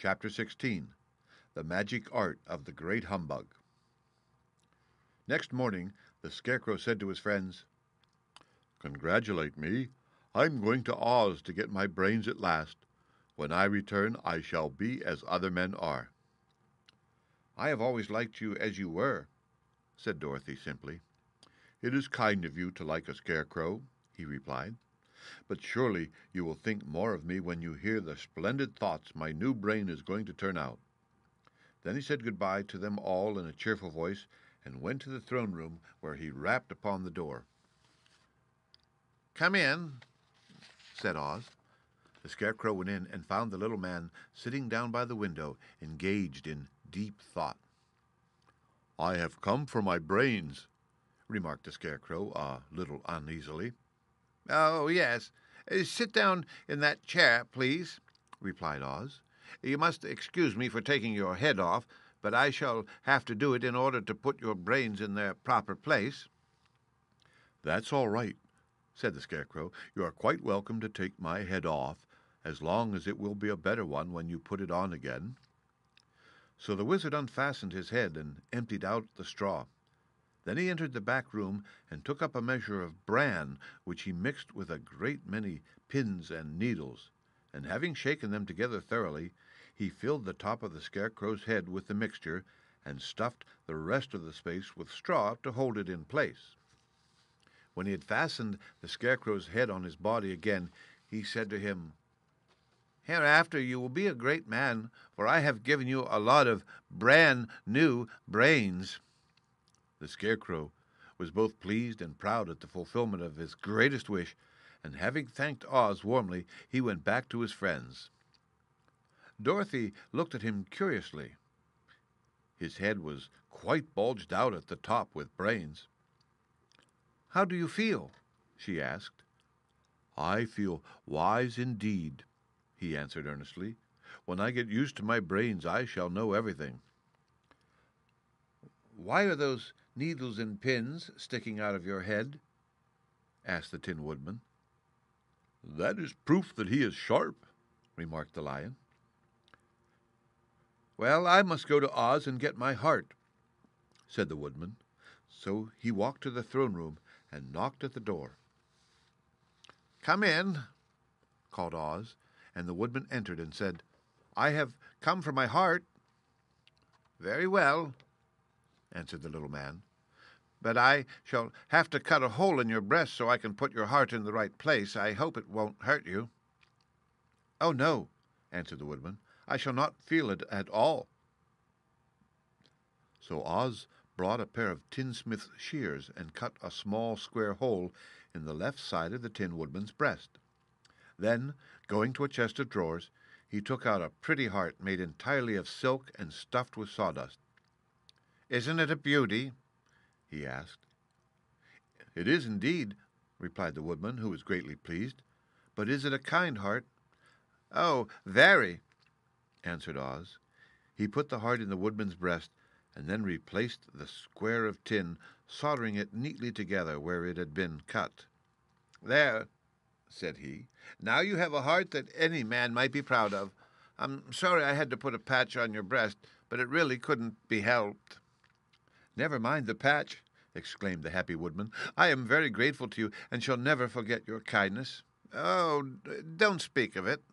Chapter 16. The Magic Art of the Great Humbug. Next morning, the Scarecrow said to his friends, "Congratulate me. I'm going to Oz to get my brains at last. When I return, I shall be as other men are." "I have always liked you as you were," said Dorothy simply. "It is kind of you to like a Scarecrow," he replied. "But surely you will think more of me when you hear the splendid thoughts my new brain is going to turn out." Then he said good-bye to them all in a cheerful voice, and went to the throne-room, where he rapped upon the door. "Come in," said Oz. The Scarecrow went in and found the little man sitting down by the window, engaged in deep thought. "I have come for my brains," remarked the Scarecrow a little uneasily. "Oh, yes. Sit down in that chair, please," replied Oz. "You must excuse me for taking your head off, but I shall have to do it in order to put your brains in their proper place." "That's all right," said the Scarecrow. "You are quite welcome to take my head off, as long as it will be a better one when you put it on again." So the wizard unfastened his head and emptied out the straw. Then he entered the back room and took up a measure of bran, which he mixed with a great many pins and needles, and having shaken them together thoroughly, he filled the top of the Scarecrow's head with the mixture, and stuffed the rest of the space with straw to hold it in place. When he had fastened the Scarecrow's head on his body again, he said to him, "Hereafter you will be a great man, for I have given you a lot of brand-new brains." The Scarecrow was both pleased and proud at the fulfillment of his greatest wish, and having thanked Oz warmly, he went back to his friends. Dorothy looked at him curiously. His head was quite bulged out at the top with brains. "How do you feel?" she asked. "I feel wise indeed," he answered earnestly. "When I get used to my brains, I shall know everything." "Why are those needles and pins sticking out of your head?" asked the Tin Woodman. "That is proof that he is sharp," remarked the Lion. "Well, I must go to Oz and get my heart," said the Woodman. So he walked to the throne-room and knocked at the door. "Come in," called Oz, and the Woodman entered and said, "I have come for my heart." "Very well," answered the little man. "But I shall have to cut a hole in your breast so I can put your heart in the right place. I hope it won't hurt you." "Oh, no," answered the Woodman. "I shall not feel it at all." So Oz brought a pair of tinsmith's shears and cut a small square hole in the left side of the Tin Woodman's breast. Then, going to a chest of drawers, he took out a pretty heart made entirely of silk and stuffed with sawdust. "Isn't it a beauty?" he asked. "It is indeed," replied the Woodman, who was greatly pleased. "But is it a kind heart?" "Oh, very," answered Oz. He put the heart in the Woodman's breast, and then replaced the square of tin, soldering it neatly together where it had been cut. "There," said he. "Now you have a heart that any man might be proud of. I'm sorry I had to put a patch on your breast, but it really couldn't be helped." "Never mind the patch," exclaimed the happy Woodman. "I am very grateful to you, and shall never forget your kindness." "Oh, don't speak of it,"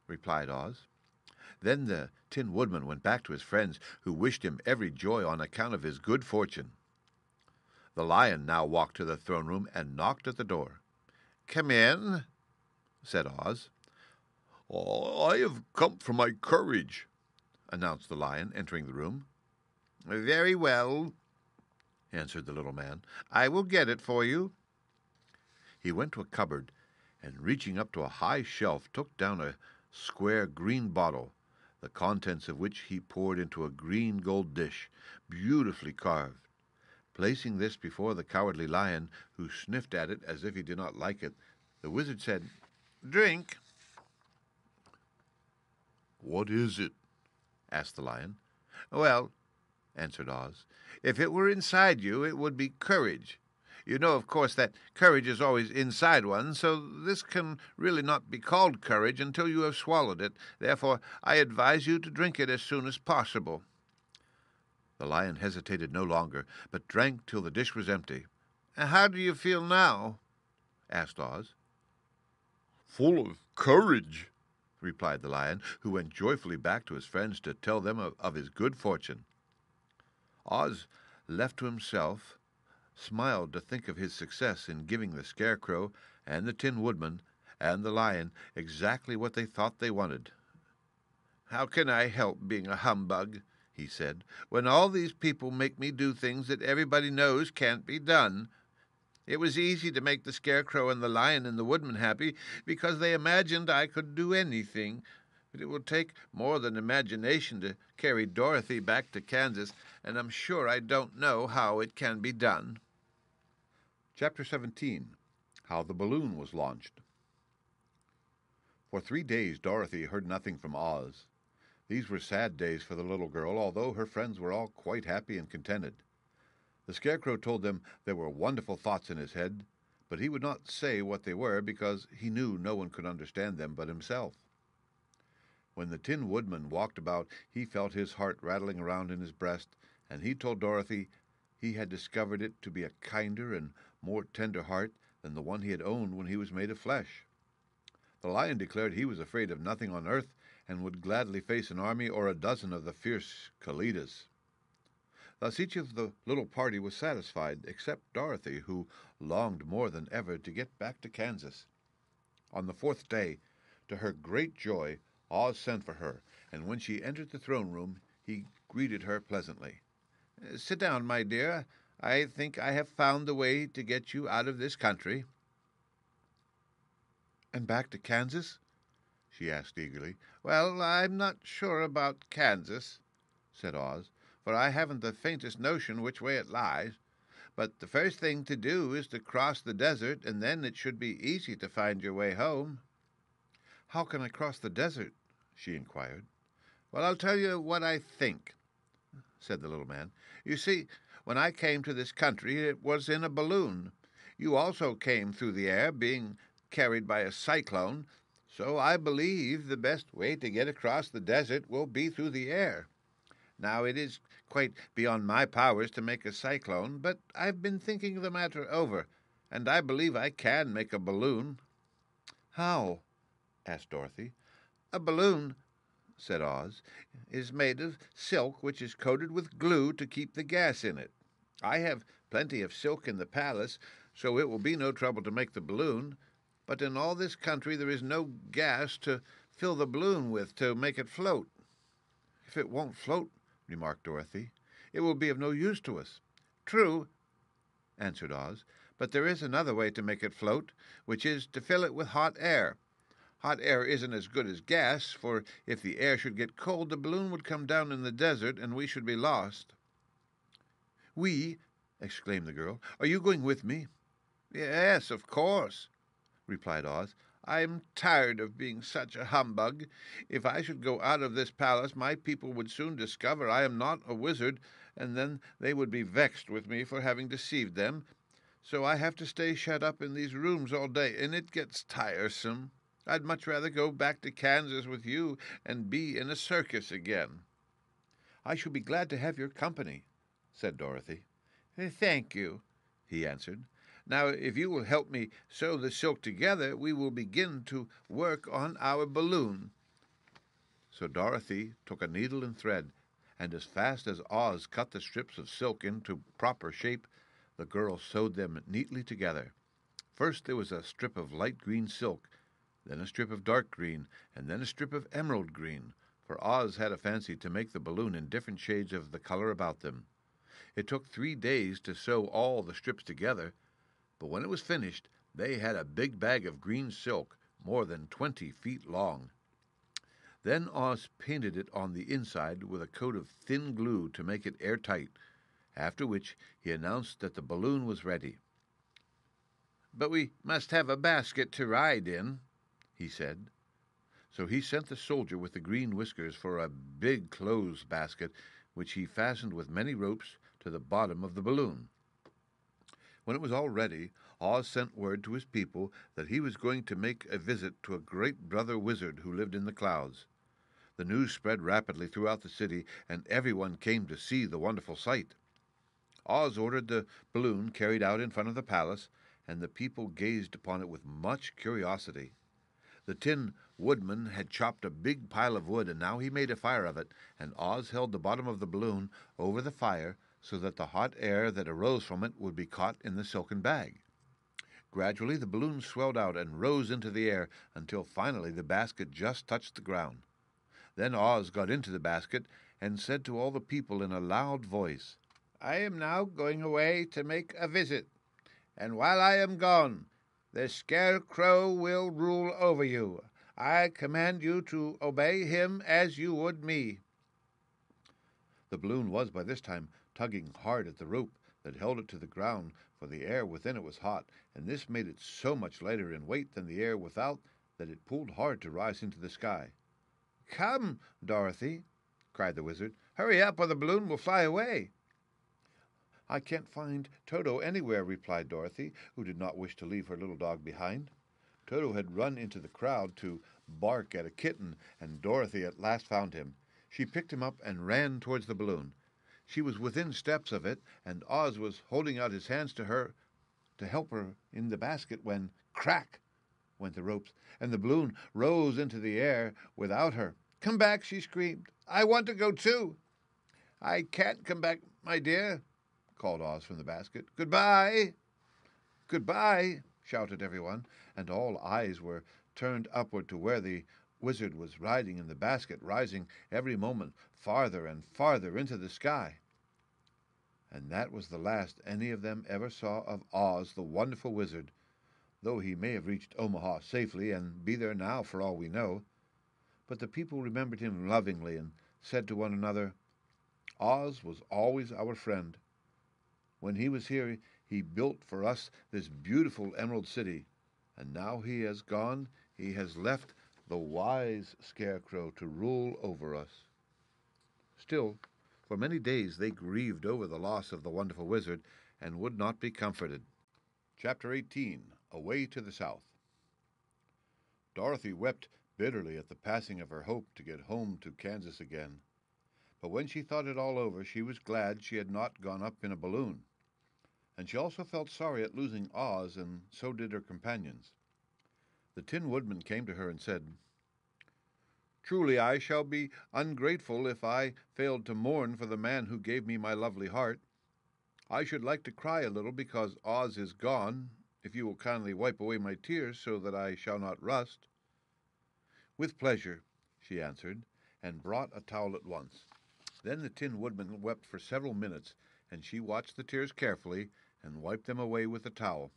replied Oz. Then the Tin Woodman went back to his friends, who wished him every joy on account of his good fortune. The Lion now walked to the throne-room and knocked at the door. "Come in," said Oz. "I have come for my courage," announced the Lion, entering the room. "Very well," answered the little man. "I will get it for you." He went to a cupboard, and reaching up to a high shelf, took down a square green bottle, the contents of which he poured into a green gold dish, beautifully carved. Placing this before the Cowardly Lion, who sniffed at it as if he did not like it, the wizard said, "Drink." "What is it?" asked the Lion. "Well," answered Oz, "if it were inside you, it would be courage. You know, of course, that courage is always inside one, so this can really not be called courage until you have swallowed it. Therefore, I advise you to drink it as soon as possible." The lion hesitated no longer, but drank till the dish was empty. "How do you feel now?" asked Oz. "Full of courage," replied the lion, who went joyfully back to his friends to tell them of his good fortune. Oz, left to himself, smiled to think of his success in giving the Scarecrow and the Tin Woodman and the lion exactly what they thought they wanted. "How can I help being a humbug," he said, "when all these people make me do things that everybody knows can't be done? It was easy to make the Scarecrow and the lion and the Woodman happy because they imagined I could do anything. But it will take more than imagination to carry Dorothy back to Kansas, and I'm sure I don't know how it can be done." Chapter 17. How the Balloon was Launched. For 3 days Dorothy heard nothing from Oz. These were sad days for the little girl, although her friends were all quite happy and contented. The Scarecrow told them there were wonderful thoughts in his head, but he would not say what they were because he knew no one could understand them but himself. When the Tin Woodman walked about, he felt his heart rattling around in his breast, and he told Dorothy he had discovered it to be a kinder and more tender heart than the one he had owned when he was made of flesh. The lion declared he was afraid of nothing on earth and would gladly face an army or a dozen of the fierce Kalidas. Thus each of the little party was satisfied, except Dorothy, who longed more than ever to get back to Kansas. On the 4th day, to her great joy, Oz sent for her, and when she entered the throne room, he greeted her pleasantly. "Sit down, my dear. I think I have found the way to get you out of this country." "And back to Kansas?" she asked eagerly. "Well, I'm not sure about Kansas," said Oz, "for I haven't the faintest notion which way it lies. But the first thing to do is to cross the desert, and then it should be easy to find your way home." "How can I cross the desert?" she inquired. "Well, I'll tell you what I think," said the little man. "You see, when I came to this country it was in a balloon. You also came through the air, being carried by a cyclone, so I believe the best way to get across the desert will be through the air. Now, it is quite beyond my powers to make a cyclone, but I've been thinking the matter over, and I believe I can make a balloon." "How?" asked Dorothy. "A balloon," said Oz, "is made of silk which is coated with glue to keep the gas in it. I have plenty of silk in the palace, so it will be no trouble to make the balloon. But in all this country there is no gas to fill the balloon with to make it float." "If it won't float," remarked Dorothy, "it will be of no use to us." "True," answered Oz, "but there is another way to make it float, which is to fill it with hot air. Hot air isn't as good as gas, for if the air should get cold, the balloon would come down in the desert, and we should be lost." "We?" exclaimed the girl. "Are you going with me?" "Yes, of course," replied Oz. "I'm tired of being such a humbug. If I should go out of this palace, my people would soon discover I am not a wizard, and then they would be vexed with me for having deceived them. So I have to stay shut up in these rooms all day, and it gets tiresome. I'd much rather go back to Kansas with you and be in a circus again." "I shall be glad to have your company," said Dorothy. "Thank you," he answered. "Now, if you will help me sew the silk together, we will begin to work on our balloon." So Dorothy took a needle and thread, and as fast as Oz cut the strips of silk into proper shape, the girl sewed them neatly together. First there was a strip of light green silk, then a strip of dark green, and then a strip of emerald green, for Oz had a fancy to make the balloon in different shades of the color about them. It took 3 days to sew all the strips together, but when it was finished they had a big bag of green silk, more than 20 feet long. Then Oz painted it on the inside with a coat of thin glue to make it airtight, after which he announced that the balloon was ready. "But we must have a basket to ride in," he said. So he sent the soldier with the green whiskers for a big clothes basket, which he fastened with many ropes to the bottom of the balloon. When it was all ready, Oz sent word to his people that he was going to make a visit to a great brother wizard who lived in the clouds. The news spread rapidly throughout the city, and everyone came to see the wonderful sight. Oz ordered the balloon carried out in front of the palace, and the people gazed upon it with much curiosity. The Tin Woodman had chopped a big pile of wood, and now he made a fire of it, and Oz held the bottom of the balloon over the fire so that the hot air that arose from it would be caught in the silken bag. Gradually the balloon swelled out and rose into the air until finally the basket just touched the ground. Then Oz got into the basket and said to all the people in a loud voice, "I am now going away to make a visit, and while I am gone, the Scarecrow will rule over you. I command you to obey him as you would me." The balloon was by this time tugging hard at the rope that held it to the ground, for the air within it was hot, and this made it so much lighter in weight than the air without that it pulled hard to rise into the sky. "Come, Dorothy," cried the wizard. "Hurry up, or the balloon will fly away." "I can't find Toto anywhere," replied Dorothy, who did not wish to leave her little dog behind. Toto had run into the crowd to bark at a kitten, and Dorothy at last found him. She picked him up and ran towards the balloon. She was within steps of it, and Oz was holding out his hands to her to help her in the basket when crack went the ropes, and the balloon rose into the air without her. "Come back," she screamed. "I want to go too." "I can't come back, my dear," called Oz from the basket. "Goodbye." "Goodbye," shouted everyone, and all eyes were turned upward to where the wizard was riding in the basket, rising every moment farther and farther into the sky. And that was the last any of them ever saw of Oz, the wonderful wizard, though he may have reached Omaha safely and be there now for all we know. But the people remembered him lovingly and said to one another, "Oz was always our friend. When he was here, he built for us this beautiful Emerald City, and now he has gone, he has left the wise Scarecrow to rule over us." Still, for many days they grieved over the loss of the wonderful wizard and would not be comforted. Chapter 18. Away to the South. Dorothy wept bitterly at the passing of her hope to get home to Kansas again. But when she thought it all over, she was glad she had not gone up in a balloon. And she also felt sorry at losing Oz, and so did her companions. The Tin Woodman came to her and said, "Truly I shall be ungrateful if I failed to mourn for the man who gave me my lovely heart. I should like to cry a little because Oz is gone, if you will kindly wipe away my tears so that I shall not rust." "With pleasure," she answered, and brought a towel at once. Then the Tin Woodman wept for several minutes, and she watched the tears carefully and wiped them away with the towel.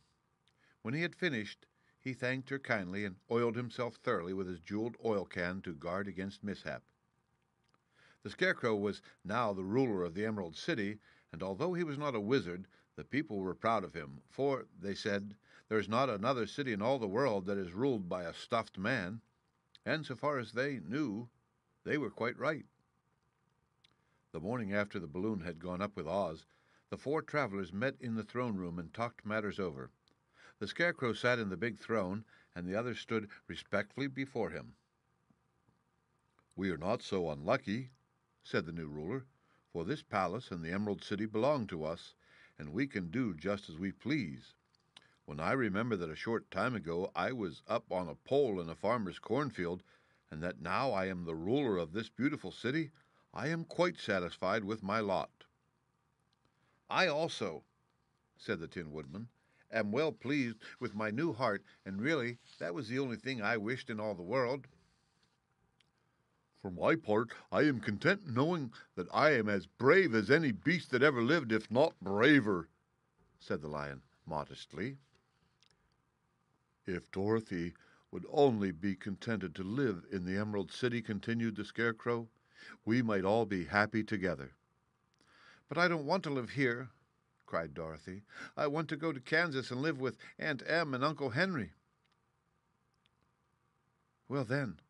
When he had finished, he thanked her kindly and oiled himself thoroughly with his jeweled oil can to guard against mishap. The Scarecrow was now the ruler of the Emerald City, and although he was not a wizard, the people were proud of him, for, they said, there is not another city in all the world that is ruled by a stuffed man, and so far as they knew, they were quite right. The morning after the balloon had gone up with Oz, the four travelers met in the throne room and talked matters over. The Scarecrow sat in the big throne, and the others stood respectfully before him. "We are not so unlucky," said the new ruler, "for this palace and the Emerald City belong to us, and we can do just as we please. When I remember that a short time ago I was up on a pole in a farmer's cornfield, and that now I am the ruler of this beautiful city, I am quite satisfied with my lot." "I also," said the Tin Woodman, "am well pleased with my new heart, and really that was the only thing I wished in all the world." "For my part, I am content knowing that I am as brave as any beast that ever lived, if not braver," said the Lion modestly. "If Dorothy would only be contented to live in the Emerald City," continued the Scarecrow, "we might all be happy together." "But I don't want to live here," cried Dorothy. "I want to go to Kansas and live with Aunt Em and Uncle Henry." "Well, then,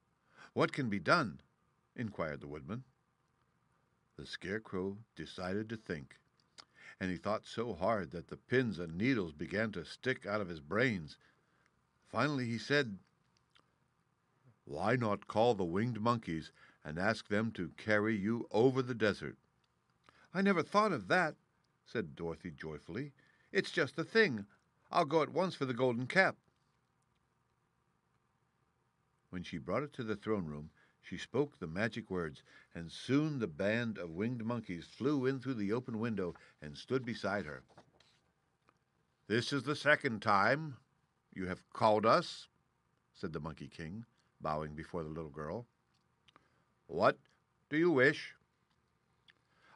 what can be done?" inquired the Woodman. The Scarecrow decided to think. and he thought so hard that the pins and needles began to stick out of his brains. Finally he said, "Why not call the winged monkeys and ask them to carry you over the desert?" "I never thought of that," said Dorothy joyfully. "It's just the thing. I'll go at once for the golden cap." When she brought it to the throne room, she spoke the magic words, and soon the band of winged monkeys flew in through the open window and stood beside her. "This is the second time you have called us," said the Monkey King, bowing before the little girl. "What do you wish?"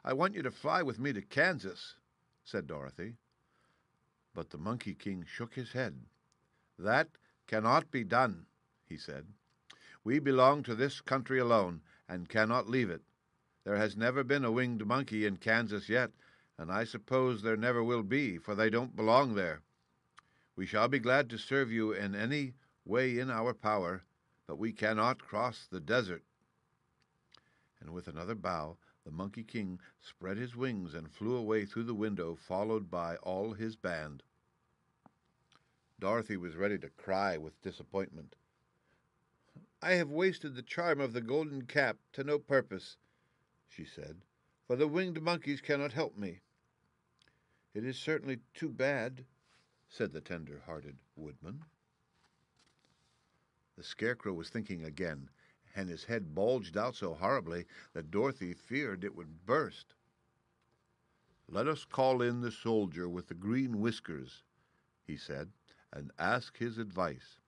"I want you to fly with me to Kansas," said Dorothy. But the Monkey King shook his head. "That cannot be done," he said. "We belong to this country alone, and cannot leave it. There has never been a winged monkey in Kansas yet, and I suppose there never will be, for they don't belong there. We shall be glad to serve you in any way in our power, but we cannot cross the desert." And with another bow, the Monkey King spread his wings and flew away through the window, followed by all his band. Dorothy was ready to cry with disappointment. "I have wasted the charm of the golden cap to no purpose," she said, "for the winged monkeys cannot help me." "It is certainly too bad," said the tender-hearted woodman. The Scarecrow was thinking again, and his head bulged out so horribly that Dorothy feared it would burst. "Let us call in the soldier with the green whiskers," he said, "and ask his advice."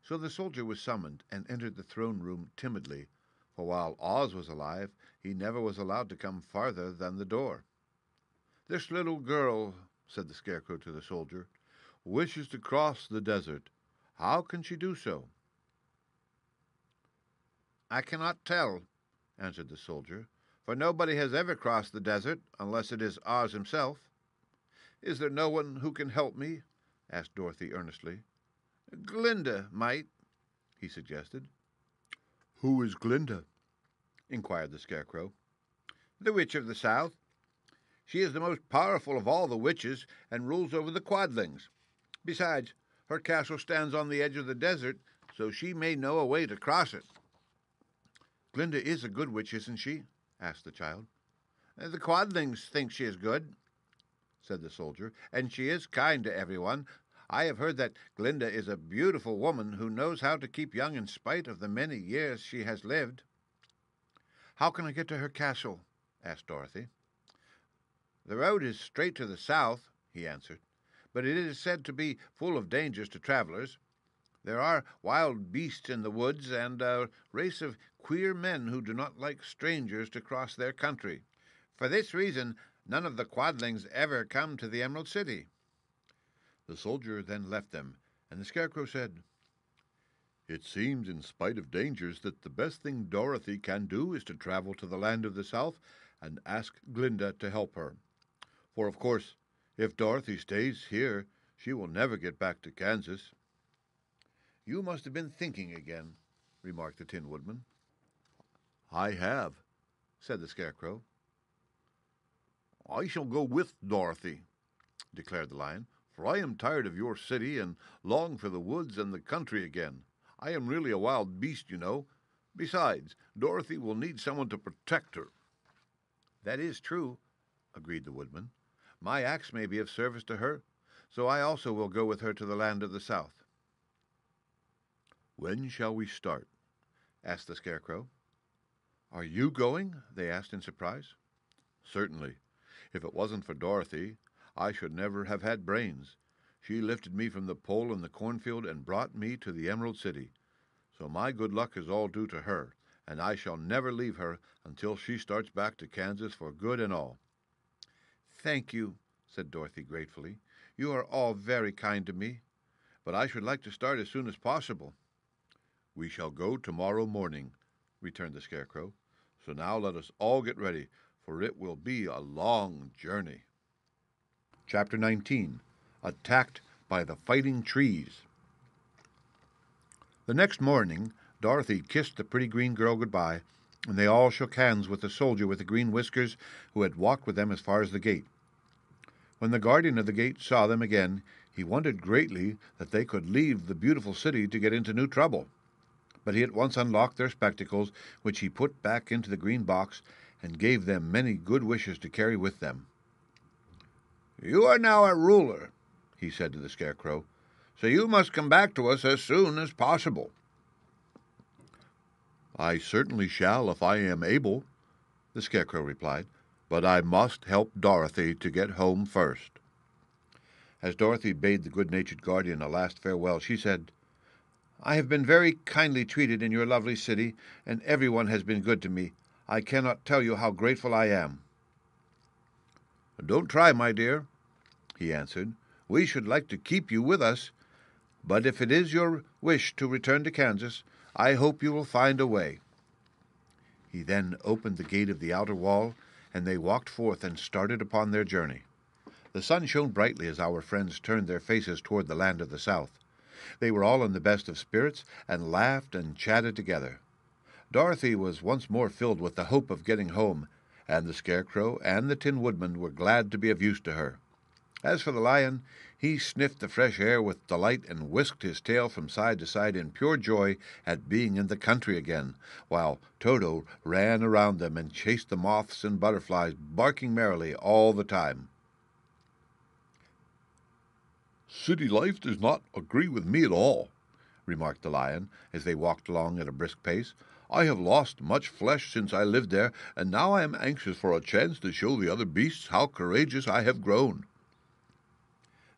So the soldier was summoned and entered the throne room timidly, for while Oz was alive he never was allowed to come farther than the door. "This little girl," said the Scarecrow to the soldier, "wishes to cross the desert. How can she do so?" "I cannot tell," answered the soldier, "for nobody has ever crossed the desert unless it is Oz himself." "Is there no one who can help me?" asked Dorothy earnestly. "Glinda might," he suggested. "Who is Glinda?" inquired the Scarecrow. "The Witch of the South. She is the most powerful of all the witches and rules over the Quadlings. Besides, her castle stands on the edge of the desert, so she may know a way to cross it." "Glinda is a good witch, isn't she?" asked the child. "The Quadlings think she is good," said the soldier, "and she is kind to everyone. I have heard that Glinda is a beautiful woman who knows how to keep young in spite of the many years she has lived." "How can I get to her castle?" asked Dorothy. "The road is straight to the south," he answered, "but it is said to be full of dangers to travelers. There are wild beasts in the woods and a race of queer men who do not like strangers to cross their country. For this reason, none of the Quadlings ever come to the Emerald City." The soldier then left them, and the Scarecrow said, "It seems, in spite of dangers, that the best thing Dorothy can do is to travel to the land of the South and ask Glinda to help her. For, of course, if Dorothy stays here, she will never get back to Kansas." "You must have been thinking again," remarked the Tin Woodman. "I have," said the Scarecrow. "I shall go with Dorothy," declared the Lion, "for I am tired of your city and long for the woods and the country again. I am really a wild beast, you know. Besides, Dorothy will need someone to protect her." "That is true," agreed the Woodman. "My axe may be of service to her, so I also will go with her to the land of the South." "When shall we start?" asked the Scarecrow. "Are you going?" they asked in surprise. "Certainly. If it wasn't for Dorothy, I should never have had brains. She lifted me from the pole in the cornfield and brought me to the Emerald City. So my good luck is all due to her, and I shall never leave her until she starts back to Kansas for good and all." "Thank you," said Dorothy gratefully. "You are all very kind to me, but I should like to start as soon as possible." "We shall go tomorrow morning," returned the Scarecrow. "So now let us all get ready, for it will be a long journey." Chapter 19. Attacked by the Fighting Trees. The next morning Dorothy kissed the pretty green girl good-bye, and they all shook hands with the soldier with the green whiskers who had walked with them as far as the gate. When the guardian of the gate saw them again, he wondered greatly that they could leave the beautiful city to get into new trouble. But he at once unlocked their spectacles, which he put back into the green box, and gave them many good wishes to carry with them. "You are now a ruler," he said to the Scarecrow, "so you must come back to us as soon as possible." "I certainly shall if I am able," the Scarecrow replied, "but I must help Dorothy to get home first." As Dorothy bade the good-natured guardian a last farewell, she said, "I have been very kindly treated in your lovely city, and everyone has been good to me. I cannot tell you how grateful I am." "Don't try, my dear," he answered. "We should like to keep you with us, but if it is your wish to return to Kansas, I hope you will find a way." He then opened the gate of the outer wall, and they walked forth and started upon their journey. The sun shone brightly as our friends turned their faces toward the land of the South. They were all in the best of spirits, and laughed and chatted together. Dorothy was once more filled with the hope of getting home, and the Scarecrow and the Tin Woodman were glad to be of use to her. As for the lion, he sniffed the fresh air with delight and whisked his tail from side to side in pure joy at being in the country again, while Toto ran around them and chased the moths and butterflies, barking merrily all the time. "City life does not agree with me at all," remarked the lion, as they walked along at a brisk pace. "I have lost much flesh since I lived there, and now I am anxious for a chance to show the other beasts how courageous I have grown."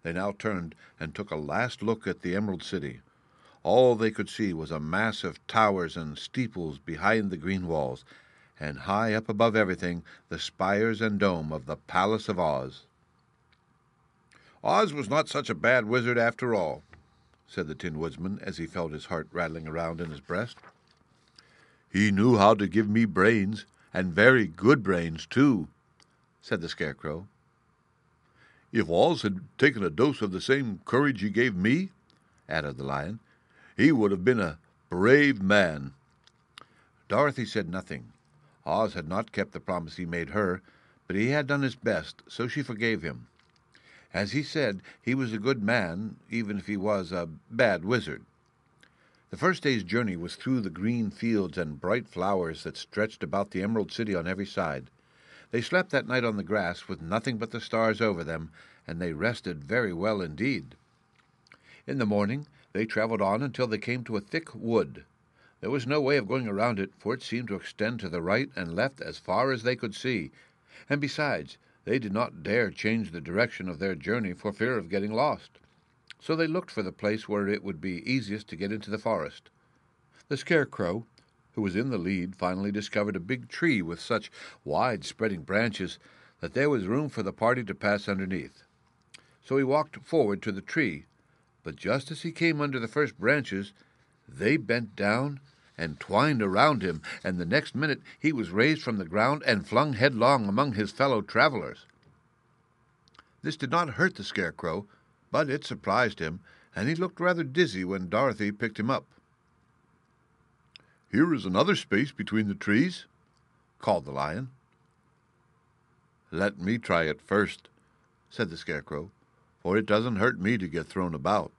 They now turned and took a last look at the Emerald City. All they could see was a mass of towers and steeples behind the green walls, and high up above everything the spires and dome of the Palace of Oz. "Oz was not such a bad wizard after all," said the Tin Woodsman as he felt his heart rattling around in his breast. "He knew how to give me brains, and very good brains, too," said the Scarecrow. "If Oz had taken a dose of the same courage he gave me," added the lion, "he would have been a brave man." Dorothy said nothing. Oz had not kept the promise he made her, but he had done his best, so she forgave him. As he said, he was a good man, even if he was a bad wizard. The first day's journey was through the green fields and bright flowers that stretched about the Emerald City on every side. They slept that night on the grass with nothing but the stars over them, and they rested very well indeed. In the morning they traveled on until they came to a thick wood. There was no way of going around it, for it seemed to extend to the right and left as far as they could see, and besides, they did not dare change the direction of their journey for fear of getting lost. So they looked for the place where it would be easiest to get into the forest. The Scarecrow, who was in the lead, finally discovered a big tree with such wide-spreading branches that there was room for the party to pass underneath. So he walked forward to the tree, but just as he came under the first branches, they bent down and twined around him, and the next minute he was raised from the ground and flung headlong among his fellow travelers. This did not hurt the Scarecrow, but it surprised him, and he looked rather dizzy when Dorothy picked him up. "Here is another space between the trees," called the lion. "Let me try it first," said the Scarecrow, "for it doesn't hurt me to get thrown about."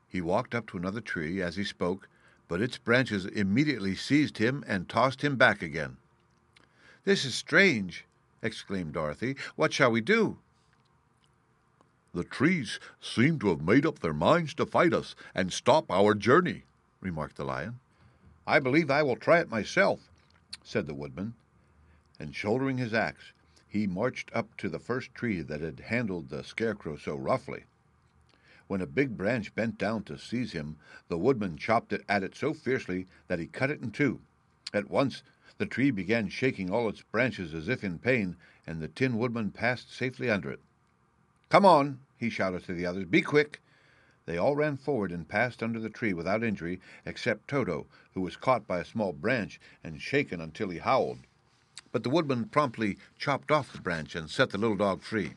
He walked up to another tree as he spoke, but its branches immediately seized him and tossed him back again. "This is strange," exclaimed Dorothy. "What shall we do?" "The trees seem to have made up their minds to fight us and stop our journey," remarked the lion. "I believe I will try it myself," said the woodman, and shouldering his axe, he marched up to the first tree that had handled the Scarecrow so roughly. When a big branch bent down to seize him, the woodman chopped at it so fiercely that he cut it in two. At once the tree began shaking all its branches as if in pain, and the Tin Woodman passed safely under it. "Come on," he shouted to the others. "Be quick." They all ran forward and passed under the tree without injury, except Toto, who was caught by a small branch and shaken until he howled. But the woodman promptly chopped off the branch and set the little dog free.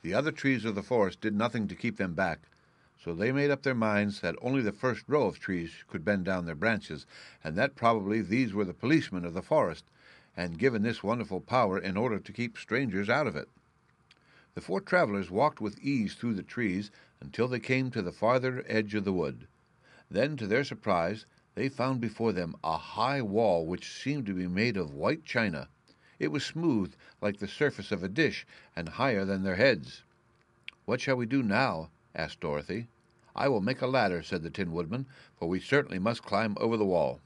The other trees of the forest did nothing to keep them back, so they made up their minds that only the first row of trees could bend down their branches, and that probably these were the policemen of the forest, and given this wonderful power in order to keep strangers out of it. The four travelers walked with ease through the trees until they came to the farther edge of the wood. Then, to their surprise, they found before them a high wall which seemed to be made of white china. It was smooth, like the surface of a dish, and higher than their heads. "What shall we do now?" asked Dorothy. "I will make a ladder," said the Tin Woodman, "for we certainly must climb over the wall."